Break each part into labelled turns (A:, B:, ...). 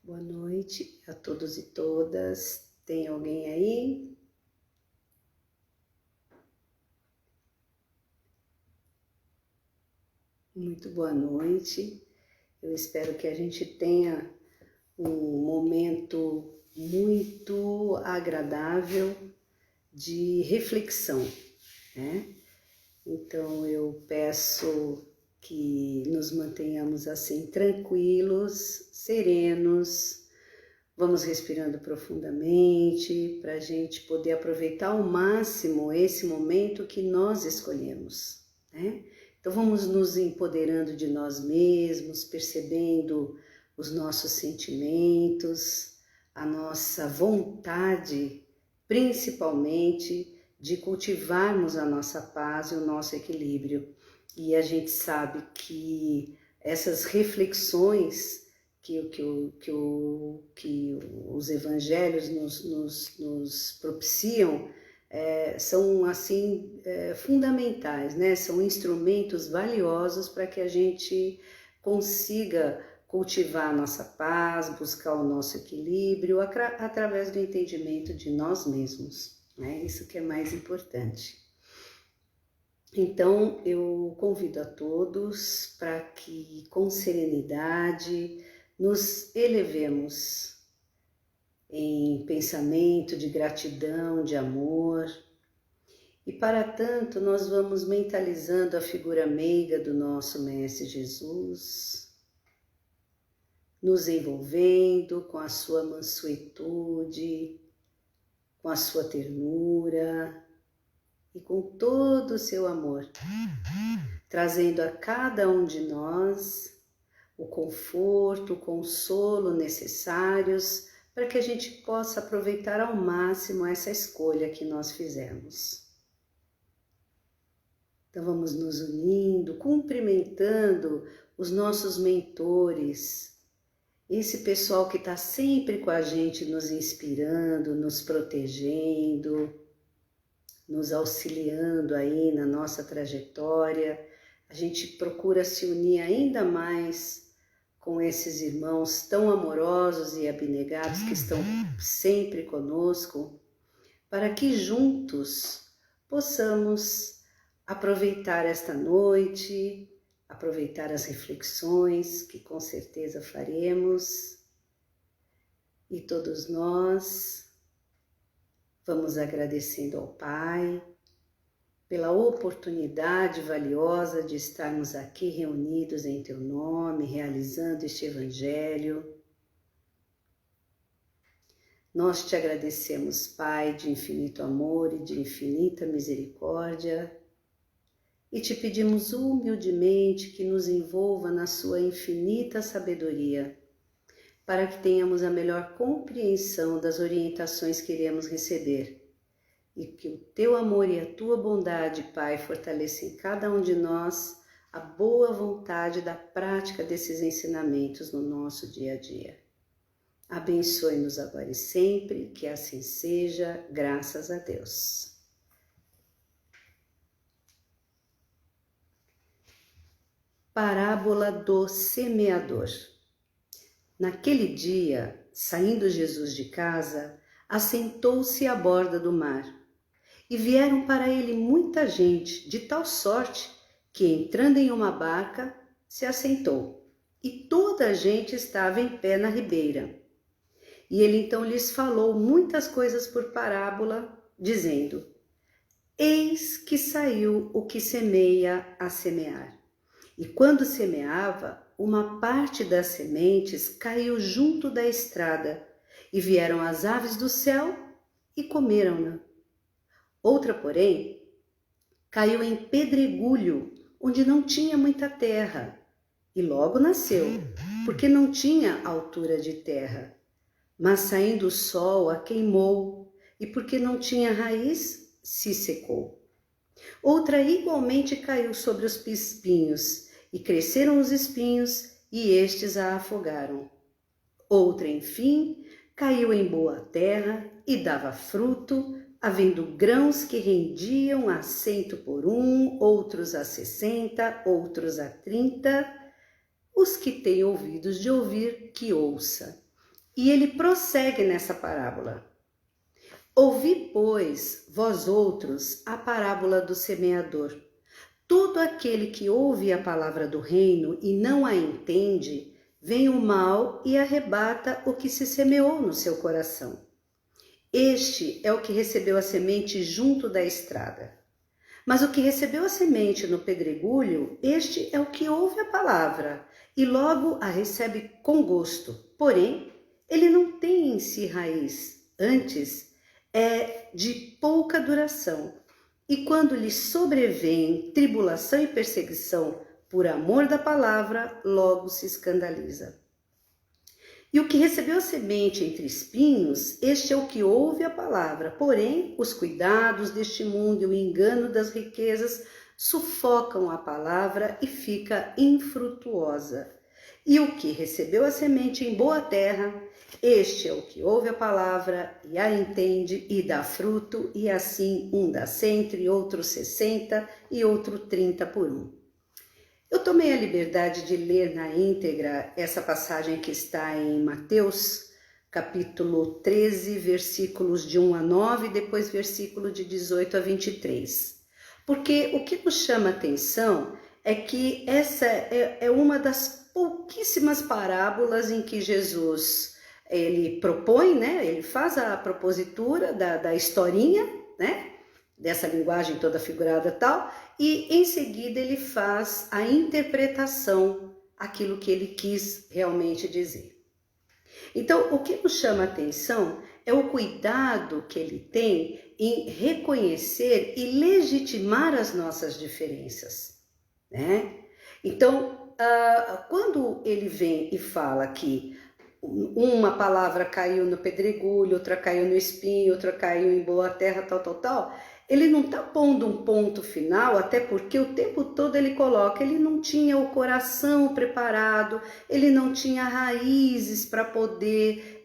A: Boa noite a todos e todas. Tem alguém aí? Muito boa noite. Eu espero que a gente tenha um momento muito agradável de reflexão, né? Então eu peço que nos mantenhamos assim tranquilos, serenos. Vamos respirando profundamente para a gente poder aproveitar ao máximo esse momento que nós escolhemos, né? Então vamos nos empoderando de nós mesmos, percebendo os nossos sentimentos, a nossa vontade, principalmente de cultivarmos a nossa paz e o nosso equilíbrio. E a gente sabe que essas reflexões que os evangelhos nos propiciam são assim fundamentais, né? São instrumentos valiosos para que a gente consiga cultivar a nossa paz, buscar o nosso equilíbrio através do entendimento de nós mesmos, né? Isso que é mais importante. Então, eu convido a todos para que, com serenidade, nos elevemos em pensamento de gratidão, de amor. E para tanto, nós vamos mentalizando a figura meiga do nosso Mestre Jesus, nos envolvendo com a sua mansuetude, com a sua ternura e com todo o seu amor, trazendo a cada um de nós o conforto, o consolo necessários para que a gente possa aproveitar ao máximo essa escolha que nós fizemos. Então vamos nos unindo, cumprimentando os nossos mentores, esse pessoal que está sempre com a gente, nos inspirando, nos protegendo, nos auxiliando aí na nossa trajetória. A gente procura se unir ainda mais com esses irmãos tão amorosos e abnegados que estão sempre conosco, para que juntos possamos aproveitar esta noite, aproveitar as reflexões que com certeza faremos, e todos nós vamos agradecendo ao Pai pela oportunidade valiosa de estarmos aqui reunidos em Teu nome, realizando este Evangelho. Nós te agradecemos, Pai, de infinito amor e de infinita misericórdia, e te pedimos humildemente que nos envolva na sua infinita sabedoria, para que tenhamos a melhor compreensão das orientações que iremos receber, e que o teu amor e a tua bondade, Pai, fortaleçam em cada um de nós a boa vontade da prática desses ensinamentos no nosso dia a dia. Abençoe-nos agora e sempre, que assim seja, graças a Deus. Parábola do semeador. Naquele dia, saindo Jesus de casa, assentou-se à borda do mar. E vieram para ele muita gente, de tal sorte que, entrando em uma barca, se assentou. E toda a gente estava em pé na ribeira. E ele então lhes falou muitas coisas por parábola, dizendo: Eis que saiu o que semeia a semear. E quando semeava, uma parte das sementes caiu junto da estrada, e vieram as aves do céu e comeram-na. Outra, porém, caiu em pedregulho, onde não tinha muita terra, e logo nasceu, porque não tinha altura de terra. Mas saindo o sol a queimou, e porque não tinha raiz, se secou. Outra igualmente caiu sobre os espinhos, e cresceram os espinhos, e estes a afogaram. Outra, enfim, caiu em boa terra e dava fruto, havendo grãos que rendiam a 100 por um, outros a 60, outros a 30. Os que têm ouvidos de ouvir, que ouça. E ele prossegue nessa parábola. Ouvi, pois, vós outros, a parábola do semeador. Todo aquele que ouve a palavra do reino e não a entende, vem o mal e arrebata o que se semeou no seu coração. Este é o que recebeu a semente junto da estrada. Mas o que recebeu a semente no pedregulho, este é o que ouve a palavra e logo a recebe com gosto. Porém, ele não tem em si raiz, antes é de pouca duração. E quando lhe sobrevém tribulação e perseguição por amor da palavra, logo se escandaliza. E o que recebeu a semente entre espinhos, este é o que ouve a palavra. Porém, os cuidados deste mundo e o engano das riquezas sufocam a palavra e fica infrutuosa. E o que recebeu a semente em boa terra, este é o que ouve a palavra e a entende e dá fruto, e assim um dá 100, outro 60 e outro 30 por um. Eu tomei a liberdade de ler na íntegra essa passagem que está em Mateus, capítulo 13, versículos de 1 a 9, e depois versículo de 18 a 23. Porque o que nos chama a atenção é que essa é uma das pouquíssimas parábolas em que Jesus ele propõe, né? Ele faz a propositura da historinha, né? Dessa linguagem toda figurada e tal, e em seguida ele faz a interpretação, aquilo que ele quis realmente dizer. Então, o que nos chama a atenção é o cuidado que ele tem em reconhecer e legitimar as nossas diferenças, né? Então, quando ele vem e fala que uma palavra caiu no pedregulho, outra caiu no espinho, outra caiu em boa terra, tal, ele não está pondo um ponto final, até porque o tempo todo ele coloca, ele não tinha o coração preparado, ele não tinha raízes para poder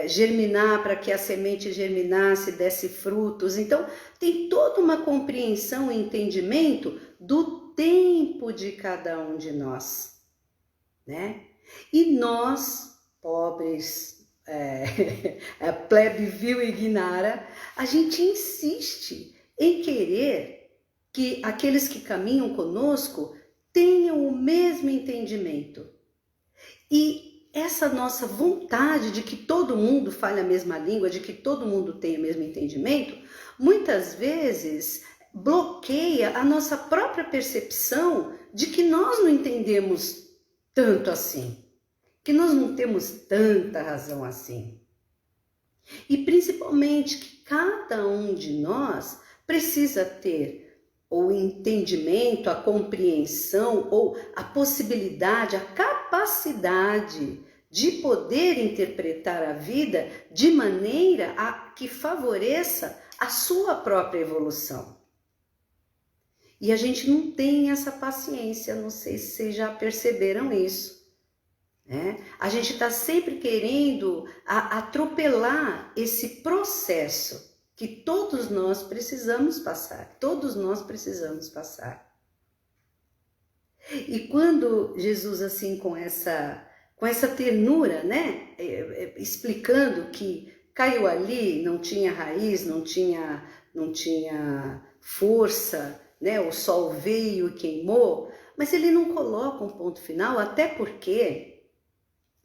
A: germinar, para que a semente germinasse, desse frutos. Então, tem toda uma compreensão e entendimento do tempo de cada um de nós, né? E nós, pobres, plebe vil e ignara, a gente insiste em querer que aqueles que caminham conosco tenham o mesmo entendimento. E essa nossa vontade de que todo mundo fale a mesma língua, de que todo mundo tenha o mesmo entendimento, muitas vezes bloqueia a nossa própria percepção de que nós não entendemos tanto assim, que nós não temos tanta razão assim. E principalmente que cada um de nós precisa ter o entendimento, a compreensão ou a possibilidade, a capacidade de poder interpretar a vida de maneira a que favoreça a sua própria evolução. E a gente não tem essa paciência, não sei se vocês já perceberam isso. A gente está sempre querendo atropelar esse processo que todos nós precisamos passar, E quando Jesus, assim, com essa ternura, né, explicando que caiu ali, não tinha raiz, não tinha força, né, o sol veio e queimou, mas ele não coloca um ponto final, até porque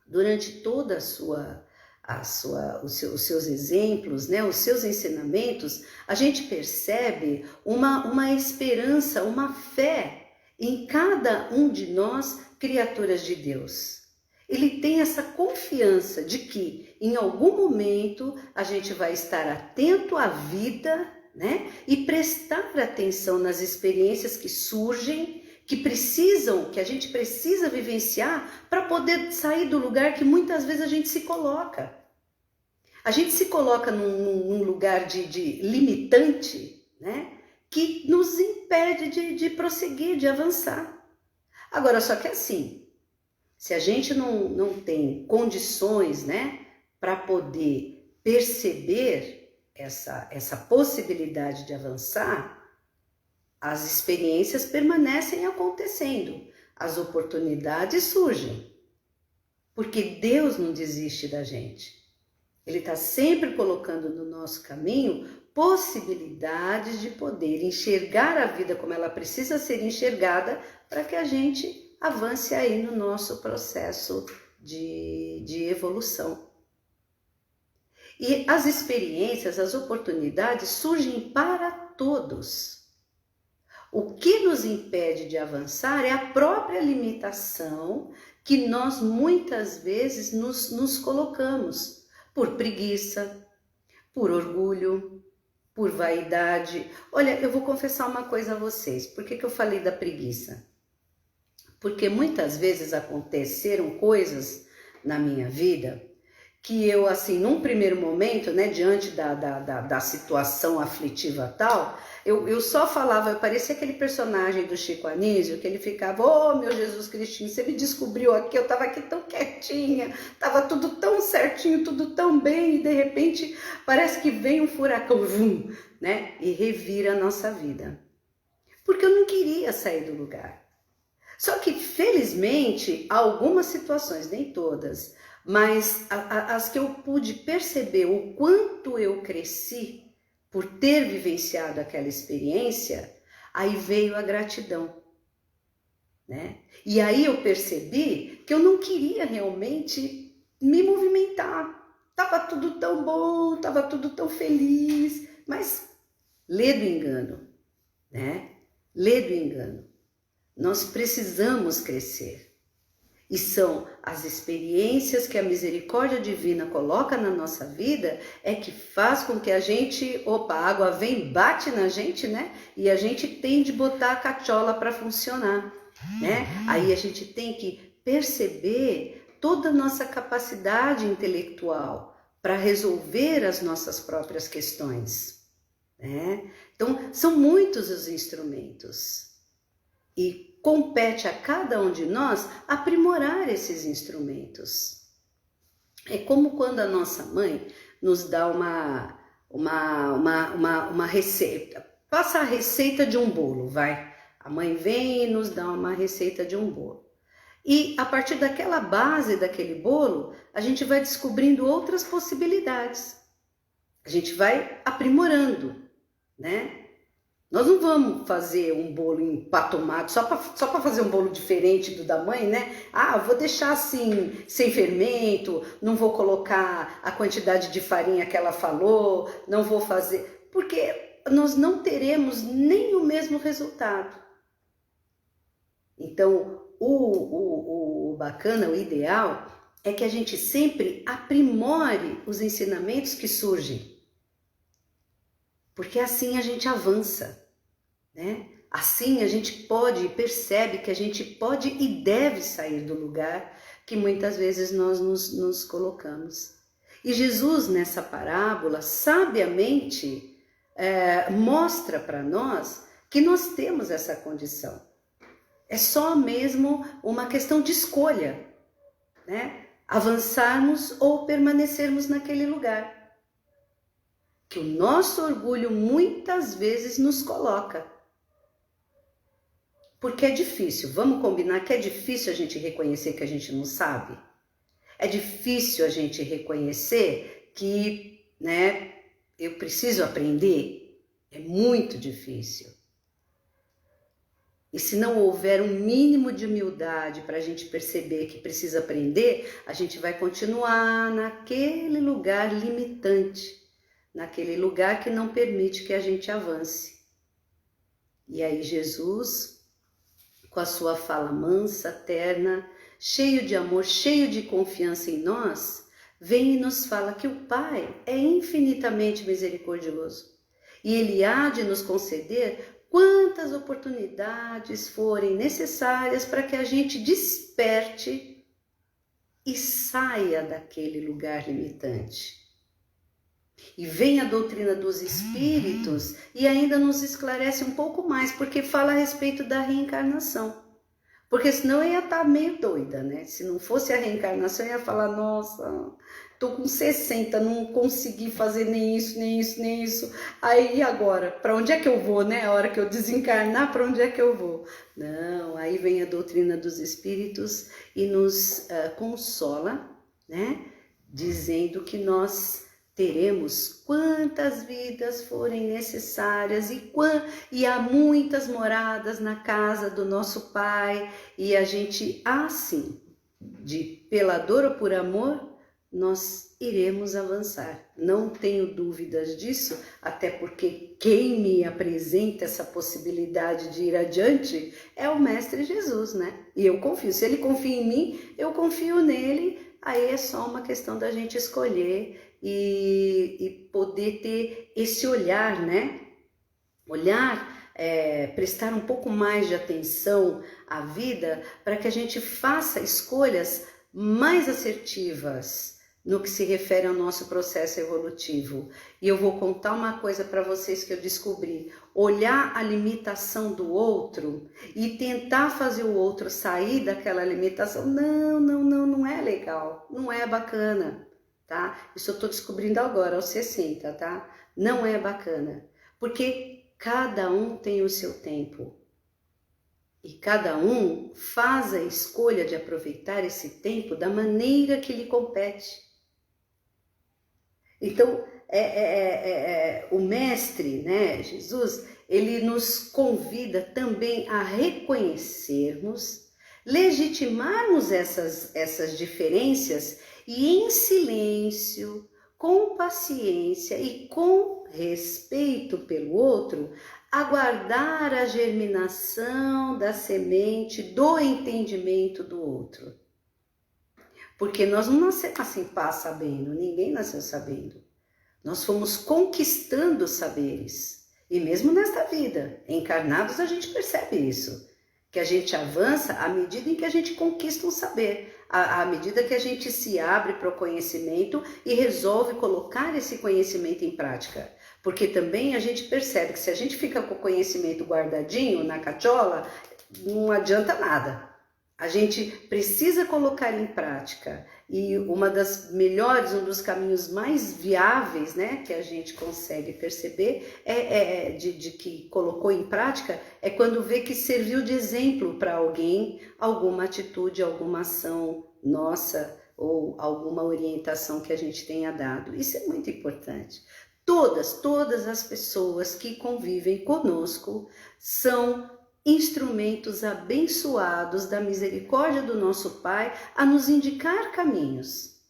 A: durante toda os seus exemplos, né, os seus ensinamentos, a gente percebe uma esperança, uma fé em cada um de nós, criaturas de Deus. Ele tem essa confiança de que em algum momento a gente vai estar atento à vida, né, e prestar atenção nas experiências que surgem, que a gente precisa vivenciar para poder sair do lugar que muitas vezes a gente se coloca. A gente se coloca num lugar de limitante, né, que nos impede de prosseguir, de avançar. Agora, só que assim, se a gente não tem condições, né, para poder perceber essa possibilidade de avançar, as experiências permanecem acontecendo, as oportunidades surgem, porque Deus não desiste da gente. Ele está sempre colocando no nosso caminho possibilidades de poder enxergar a vida como ela precisa ser enxergada para que a gente avance aí no nosso processo de evolução. E as experiências, as oportunidades surgem para todos. O que nos impede de avançar é a própria limitação que nós muitas vezes nos colocamos por preguiça, por orgulho, por vaidade. Olha, eu vou confessar uma coisa a vocês. Por que eu falei da preguiça? Porque muitas vezes aconteceram coisas na minha vida que eu, assim, num primeiro momento, né, diante da situação aflitiva tal, eu só falava, eu parecia aquele personagem do Chico Anísio, que ele ficava, oh, meu Jesus Cristinho, você me descobriu aqui, eu tava aqui tão quietinha, tava tudo tão certinho, tudo tão bem, e de repente parece que vem um furacão, vum, né, e revira a nossa vida. Porque eu não queria sair do lugar. Só que, felizmente, algumas situações, nem todas, mas as que eu pude perceber o quanto eu cresci por ter vivenciado aquela experiência, aí veio a gratidão, né? E aí eu percebi que eu não queria realmente me movimentar. Tava tudo tão bom, tava tudo tão feliz, mas lê do engano, né? Lê do engano. Nós precisamos crescer. E são as experiências que a misericórdia divina coloca na nossa vida é que faz com que a gente, opa, a água vem, bate na gente, né? E a gente tem de botar a cachola para funcionar, né? Aí a gente tem que perceber toda a nossa capacidade intelectual para resolver as nossas próprias questões, né? Então, são muitos os instrumentos. E compete a cada um de nós aprimorar esses instrumentos. É como quando a nossa mãe nos dá uma receita. Passa a receita de um bolo, vai. A mãe vem e nos dá uma receita de um bolo. E a partir daquela base daquele bolo, a gente vai descobrindo outras possibilidades. A gente vai aprimorando, né? Nós não vamos fazer um bolo empatumado só para fazer um bolo diferente do da mãe, né? Ah, vou deixar assim, sem fermento, não vou colocar a quantidade de farinha que ela falou, não vou fazer... Porque nós não teremos nem o mesmo resultado. Então, o bacana, o ideal, é que a gente sempre aprimore os ensinamentos que surgem. Porque assim a gente avança. Né? Assim a gente pode e percebe que a gente pode e deve sair do lugar que muitas vezes nós nos colocamos. E Jesus, nessa parábola, sabiamente mostra para nós que nós temos essa condição. É só mesmo uma questão de escolha, né? Avançarmos ou permanecermos naquele lugar. Que o nosso orgulho muitas vezes nos coloca. Porque é difícil, vamos combinar que é difícil a gente reconhecer que a gente não sabe? É difícil a gente reconhecer que, né, eu preciso aprender? É muito difícil. E se não houver um mínimo de humildade para a gente perceber que precisa aprender, a gente vai continuar naquele lugar limitante, naquele lugar que não permite que a gente avance. E aí Jesus, com a sua fala mansa, terna, cheio de amor, cheio de confiança em nós, vem e nos fala que o Pai é infinitamente misericordioso e Ele há de nos conceder quantas oportunidades forem necessárias para que a gente desperte e saia daquele lugar limitante. E vem a doutrina dos espíritos e ainda nos esclarece um pouco mais, porque fala a respeito da reencarnação. Porque senão eu ia estar meio doida, né? Se não fosse a reencarnação, eu ia falar, nossa, tô com 60, não consegui fazer nem isso, nem isso, nem isso. Aí, e agora? Para onde é que eu vou, né? A hora que eu desencarnar, para onde é que eu vou? Não, aí vem a doutrina dos espíritos e nos consola, né? Dizendo que nós teremos quantas vidas forem necessárias e há muitas moradas na casa do nosso Pai, e a gente, assim, pela dor ou por amor, nós iremos avançar. Não tenho dúvidas disso, até porque quem me apresenta essa possibilidade de ir adiante é o Mestre Jesus, né? E eu confio. Se ele confia em mim, eu confio nele. Aí é só uma questão da gente escolher e poder ter esse olhar, né? Olhar, prestar um pouco mais de atenção à vida para que a gente faça escolhas mais assertivas no que se refere ao nosso processo evolutivo. E eu vou contar uma coisa para vocês que eu descobri. Olhar a limitação do outro e tentar fazer o outro sair daquela limitação, não é legal, não é bacana, tá? Isso eu tô descobrindo agora, aos 60, tá? Não é bacana, porque cada um tem o seu tempo. E cada um faz a escolha de aproveitar esse tempo da maneira que lhe compete. Então, o Mestre, né, Jesus, ele nos convida também a reconhecermos, legitimarmos essas diferenças e em silêncio, com paciência e com respeito pelo outro, aguardar a germinação da semente do entendimento do outro. Porque nós não nascemos assim, sabendo, ninguém nasceu sabendo. Nós fomos conquistando saberes. E mesmo nesta vida, encarnados, a gente percebe isso. Que a gente avança à medida em que a gente conquista um saber. À medida que a gente se abre para o conhecimento e resolve colocar esse conhecimento em prática. Porque também a gente percebe que se a gente fica com o conhecimento guardadinho na cachola, não adianta nada. A gente precisa colocar em prática, e uma das melhores, um dos caminhos mais viáveis, né, que a gente consegue perceber de que colocou em prática é quando vê que serviu de exemplo para alguém alguma atitude, alguma ação nossa ou alguma orientação que a gente tenha dado. Isso é muito importante. Todas as pessoas que convivem conosco são instrumentos abençoados da misericórdia do nosso Pai a nos indicar caminhos.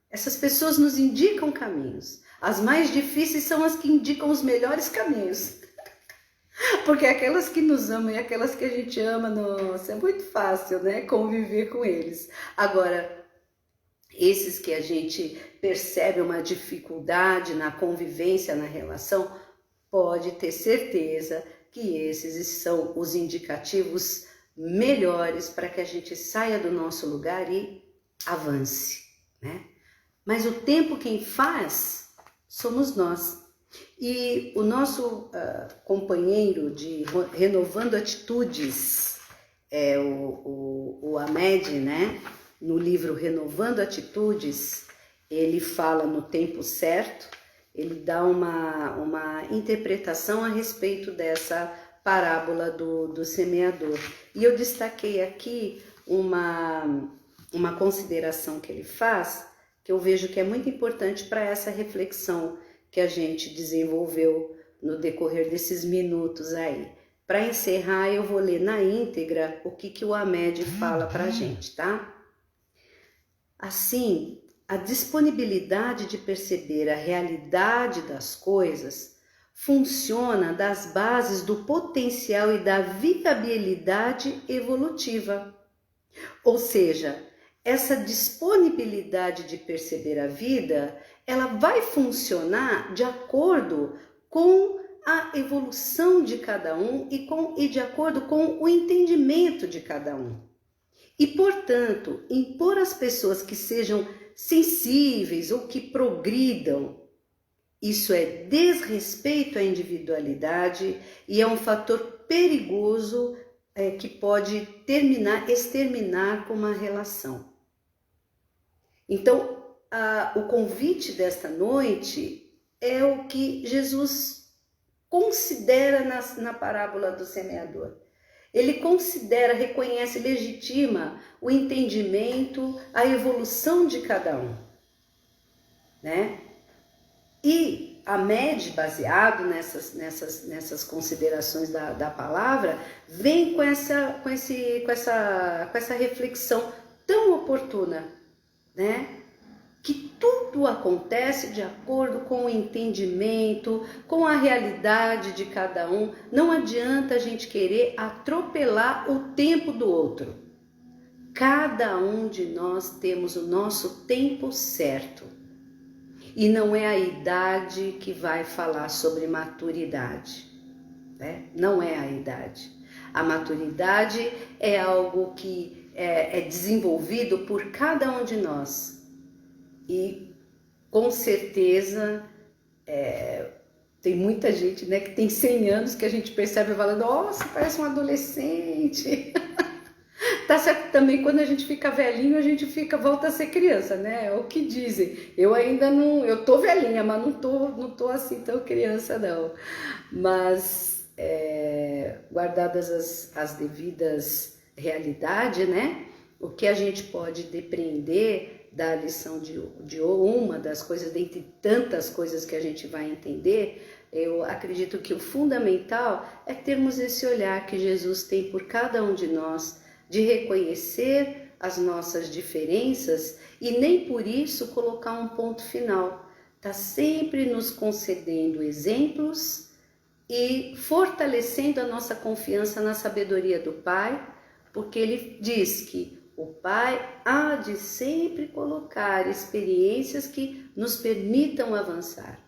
A: Essas pessoas nos indicam caminhos. As mais difíceis são as que indicam os melhores caminhos. Porque aquelas que nos amam e aquelas que a gente ama, nossa, é muito fácil, né, conviver com eles. Agora, esses que a gente percebe uma dificuldade na convivência, na relação, pode ter certeza que esses são os indicativos melhores para que a gente saia do nosso lugar e avance, né? Mas o tempo quem faz somos nós. E o nosso companheiro de Renovando Atitudes, o Hamed, né? No livro Renovando Atitudes, ele fala no tempo certo. Ele dá uma interpretação a respeito dessa parábola do semeador. E eu destaquei aqui uma consideração que ele faz, que eu vejo que é muito importante para essa reflexão que a gente desenvolveu no decorrer desses minutos aí. Para encerrar, eu vou ler na íntegra o que o Hamed fala para a gente, tá? Assim, a disponibilidade de perceber a realidade das coisas funciona das bases do potencial e da viabilidade evolutiva. Ou seja, essa disponibilidade de perceber a vida, ela vai funcionar de acordo com a evolução de cada um e de acordo com o entendimento de cada um. E, portanto, impor às pessoas que sejam sensíveis ou que progridam, isso é desrespeito à individualidade e é um fator perigoso que pode exterminar com uma relação. Então, o convite desta noite é o que Jesus considera na parábola do semeador. Ele considera, reconhece, legitima o entendimento, a evolução de cada um, né? E a MED, baseado nessas considerações da palavra, vem com essa reflexão tão oportuna, né? Que tudo acontece de acordo com o entendimento, com a realidade de cada um. Não adianta a gente querer atropelar o tempo do outro. Cada um de nós temos o nosso tempo certo. E não é a idade que vai falar sobre maturidade, né? Não é a idade. A maturidade é algo que é desenvolvido por cada um de nós. E com certeza tem muita gente, né, que tem 100 anos que a gente percebe falando, nossa, parece um adolescente. Tá certo que também quando a gente fica velhinho, a gente volta a ser criança, né? É o que dizem. Eu ainda não, eu tô velhinha, mas não tô assim tão criança não. Mas guardadas as devidas realidades, né? O que a gente pode depreender da lição de uma das coisas, dentre tantas coisas que a gente vai entender, eu acredito que o fundamental é termos esse olhar que Jesus tem por cada um de nós, de reconhecer as nossas diferenças e nem por isso colocar um ponto final. Está sempre nos concedendo exemplos e fortalecendo a nossa confiança na sabedoria do Pai, porque Ele diz que o Pai há de sempre colocar experiências que nos permitam avançar.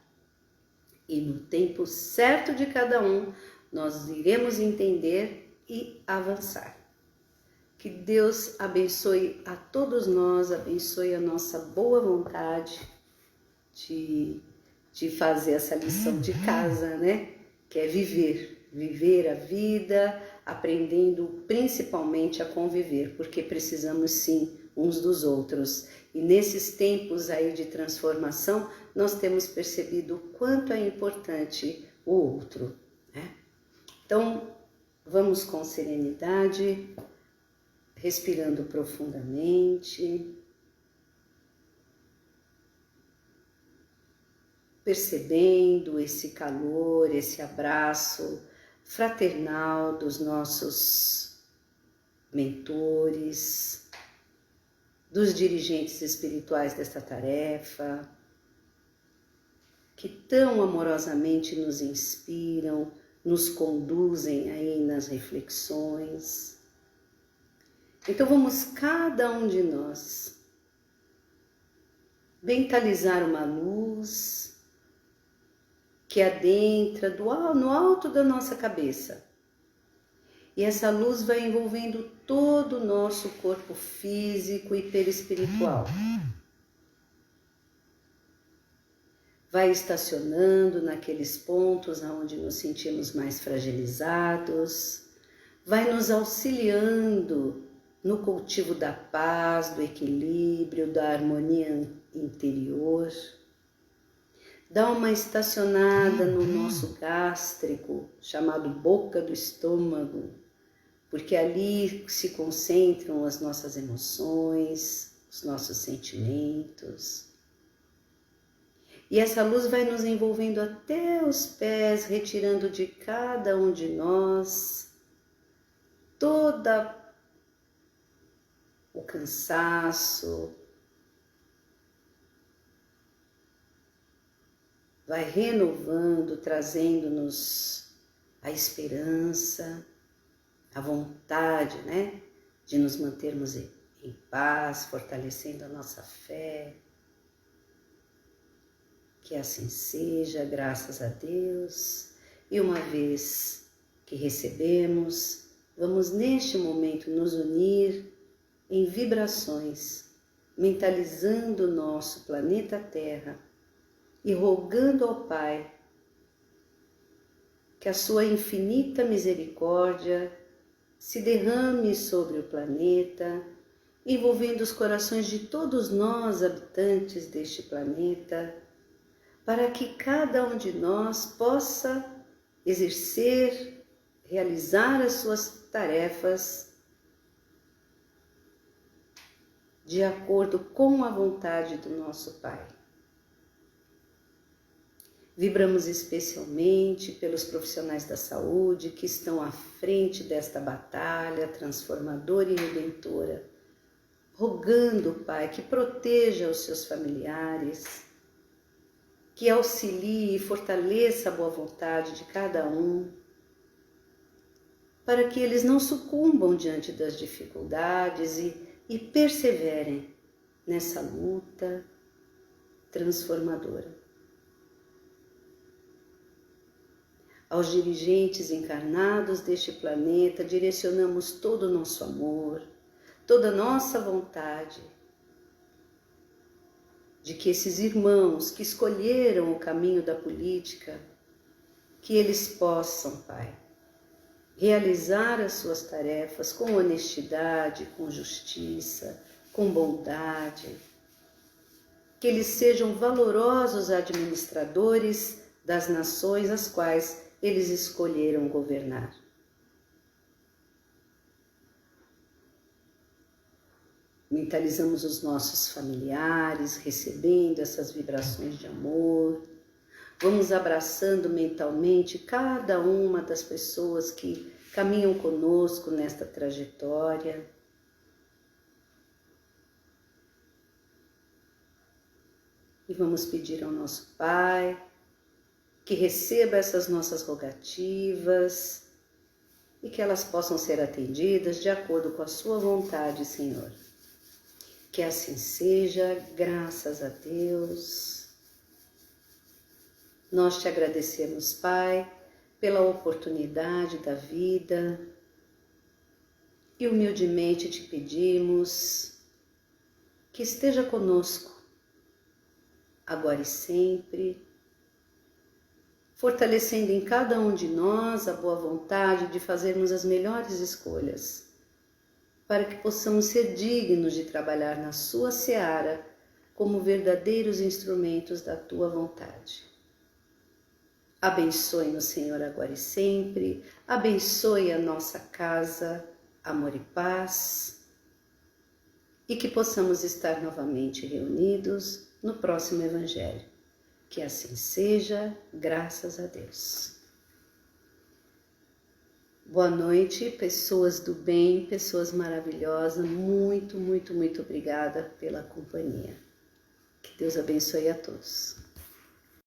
A: E no tempo certo de cada um, nós iremos entender e avançar. Que Deus abençoe a todos nós, abençoe a nossa boa vontade de fazer essa lição de casa, né? Que é viver a vida, aprendendo principalmente a conviver, porque precisamos sim uns dos outros. E nesses tempos aí de transformação, nós temos percebido o quanto é importante o outro, né? Então, vamos com serenidade, respirando profundamente, percebendo esse calor, esse abraço fraternal dos nossos mentores, dos dirigentes espirituais desta tarefa, que tão amorosamente nos inspiram, nos conduzem aí nas reflexões. Então vamos cada um de nós mentalizar uma luz que adentra no alto da nossa cabeça. E essa luz vai envolvendo todo o nosso corpo físico e perispiritual. Vai estacionando naqueles pontos onde nos sentimos mais fragilizados, vai nos auxiliando no cultivo da paz, do equilíbrio, da harmonia interior. Dá uma estacionada no nosso gástrico, chamado boca do estômago, porque ali se concentram as nossas emoções, os nossos sentimentos. E essa luz vai nos envolvendo até os pés, retirando de cada um de nós toda o cansaço, vai renovando, trazendo-nos a esperança, a vontade, né, de nos mantermos em paz, fortalecendo a nossa fé. Que assim seja, graças a Deus. E uma vez que recebemos, vamos neste momento nos unir em vibrações, mentalizando o nosso planeta Terra e rogando ao Pai que a sua infinita misericórdia se derrame sobre o planeta, envolvendo os corações de todos nós, habitantes deste planeta, para que cada um de nós possa exercer, realizar as suas tarefas de acordo com a vontade do nosso Pai. Vibramos especialmente pelos profissionais da saúde que estão à frente desta batalha transformadora e redentora, rogando, Pai, que proteja os seus familiares, que auxilie e fortaleça a boa vontade de cada um, para que eles não sucumbam diante das dificuldades e perseverem nessa luta transformadora. Aos dirigentes encarnados deste planeta, direcionamos todo o nosso amor, toda a nossa vontade, de que esses irmãos que escolheram o caminho da política, que eles possam, Pai, realizar as suas tarefas com honestidade, com justiça, com bondade, que eles sejam valorosos administradores das nações às quais eles escolheram governar. Mentalizamos os nossos familiares, recebendo essas vibrações de amor. Vamos abraçando mentalmente cada uma das pessoas que caminham conosco nesta trajetória. E vamos pedir ao nosso Pai que receba essas nossas rogativas e que elas possam ser atendidas de acordo com a sua vontade, Senhor. Que assim seja, graças a Deus. Nós te agradecemos, Pai, pela oportunidade da vida e humildemente te pedimos que esteja conosco, agora e sempre, fortalecendo em cada um de nós a boa vontade de fazermos as melhores escolhas, para que possamos ser dignos de trabalhar na sua seara como verdadeiros instrumentos da tua vontade. Abençoe-nos, Senhor, agora e sempre. Abençoe a nossa casa, amor e paz. E que possamos estar novamente reunidos no próximo Evangelho. Que assim seja, graças a Deus. Boa noite, pessoas do bem, pessoas maravilhosas. Muito, muito, muito obrigada pela companhia. Que Deus abençoe a todos.